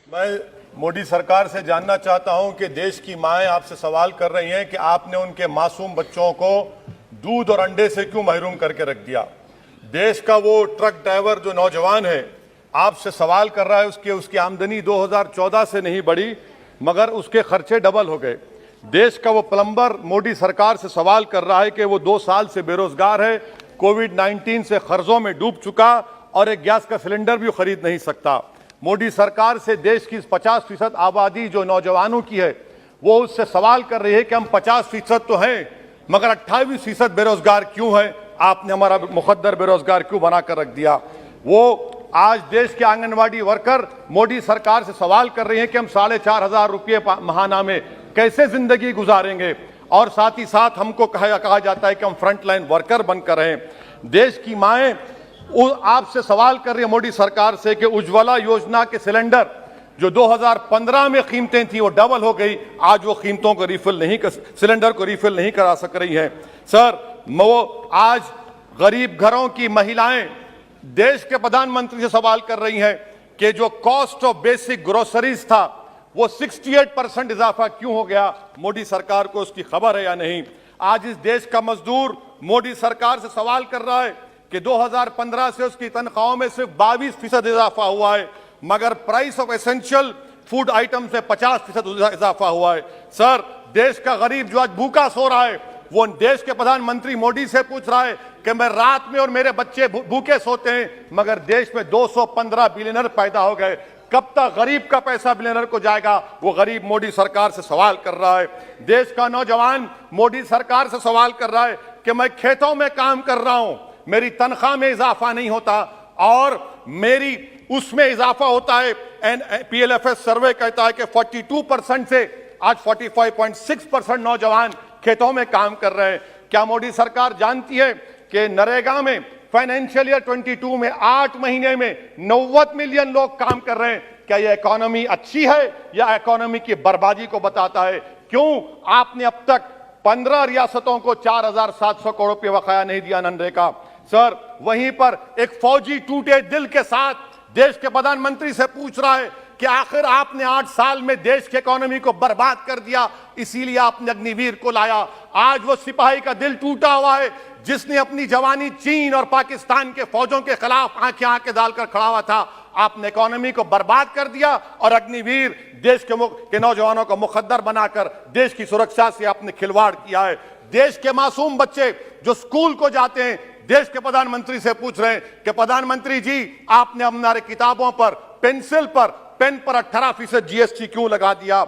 मैं मोदी सरकार से जानना चाहता हूं कि देश की माएं आपसे सवाल कर रही हैं कि आपने उनके मासूम बच्चों को दूध और अंडे से क्यों महरूम करके रख दिया। देश का वो ट्रक ड्राइवर जो नौजवान है आपसे सवाल कर रहा है, उसकी आमदनी 2014 से नहीं बढ़ी मगर उसके खर्चे डबल हो गए। देश का वो प्लम्बर मोदी सरकार से सवाल कर रहा है कि वो 2 साल से बेरोजगार है, कोविड-19 से कर्जों में डूब चुका और एक गैस का सिलेंडर भी खरीद नहीं सकता। मोदी सरकार से देश की 50% आबादी जो नौजवानों की है वो उससे सवाल कर रही है कि हम 50% तो हैं मगर 28% बेरोजगार क्यों है, आपने हमारा मुकद्दर बेरोजगार क्यों बनाकर रख दिया। वो आज देश के आंगनवाड़ी वर्कर मोदी सरकार से सवाल कर रहे हैं कि हम 4,500 रुपये महाना में कैसे जिंदगी गुजारेंगे और साथ ही साथ हमको कहा जाता है कि हम फ्रंटलाइन वर्कर बनकर रहें। देश की माएं आपसे सवाल कर रही है मोदी सरकार से कि उज्ज्वला योजना के सिलेंडर जो 2015 में कीमतें थी वो डबल हो गई, आज वो कीमतों को सिलेंडर को रिफिल नहीं करा सक रही हैं। सर, वो आज गरीब घरों की महिलाएं देश के प्रधानमंत्री से सवाल कर रही हैं कि जो कॉस्ट ऑफ बेसिक ग्रोसरीज था वो 68% इजाफा क्यों हो गया, मोदी सरकार को उसकी खबर है या नहीं। आज इस देश का मजदूर मोदी सरकार से सवाल कर रहा है कि 2015 से उसकी तनख्वाहों में सिर्फ 22% इजाफा हुआ है मगर price of essential food item से 50% इजाफा हुआ है। सर, देश का गरीब जो आज भूखा सो रहा है वो देश के प्रधानमंत्री मोदी से पूछ रहा है कि मैं रात में और मेरे बच्चे भूखे सोते हैं मगर देश में 215 बिलियनर पैदा हो गए, कब तक गरीब का पैसा बिलियनर को जाएगा, वो गरीब मोदी सरकार से सवाल कर रहा है। देश का नौजवान मोदी सरकार से सवाल कर रहा है कि मैं खेतों में काम कर रहा हूं, मेरी तनख्वाह में इजाफा नहीं होता और मेरी उसमें इजाफा होता है। PLFS सर्वे कहता है कि 42% से आज 45.6% नौजवान खेतों में काम कर रहे हैं। क्या मोदी सरकार जानती है कि नरेगा में फाइनेंशियल ईयर 22 में 8 महीने में 90 मिलियन लोग काम कर रहे हैं। क्या यह इकोनॉमी अच्छी है या इकोनॉमी की बर्बादी को बताता है? क्यों आपने अब तक 15 रियासतों को 4,700 करोड़ रुपये बकाया नहीं दिया मनरेगा? सर, वहीं पर एक फौजी टूटे दिल के साथ देश के प्रधानमंत्री से पूछ रहा है कि आखिर आपने 8 साल में देश की इकोनॉमी को बर्बाद कर दिया, इसीलिए आपने अग्निवीर को लाया। आज वो सिपाही का दिल टूटा हुआ है जिसने अपनी जवानी चीन और पाकिस्तान के फौजों के खिलाफ आंखें डालकर खड़ा हुआ था। आपने इकोनॉमी को बर्बाद कर दिया और अग्निवीर देश के नौजवानों को मुकद्दर बनाकर देश की सुरक्षा से आपने खिलवाड़ किया है। देश के मासूम बच्चे जो स्कूल को जाते हैं देश के प्रधानमंत्री से पूछ रहे हैं कि प्रधानमंत्री जी, आपने हमारे किताबों पर, पेंसिल पर, पेन पर 18% GST क्यों लगा दिया।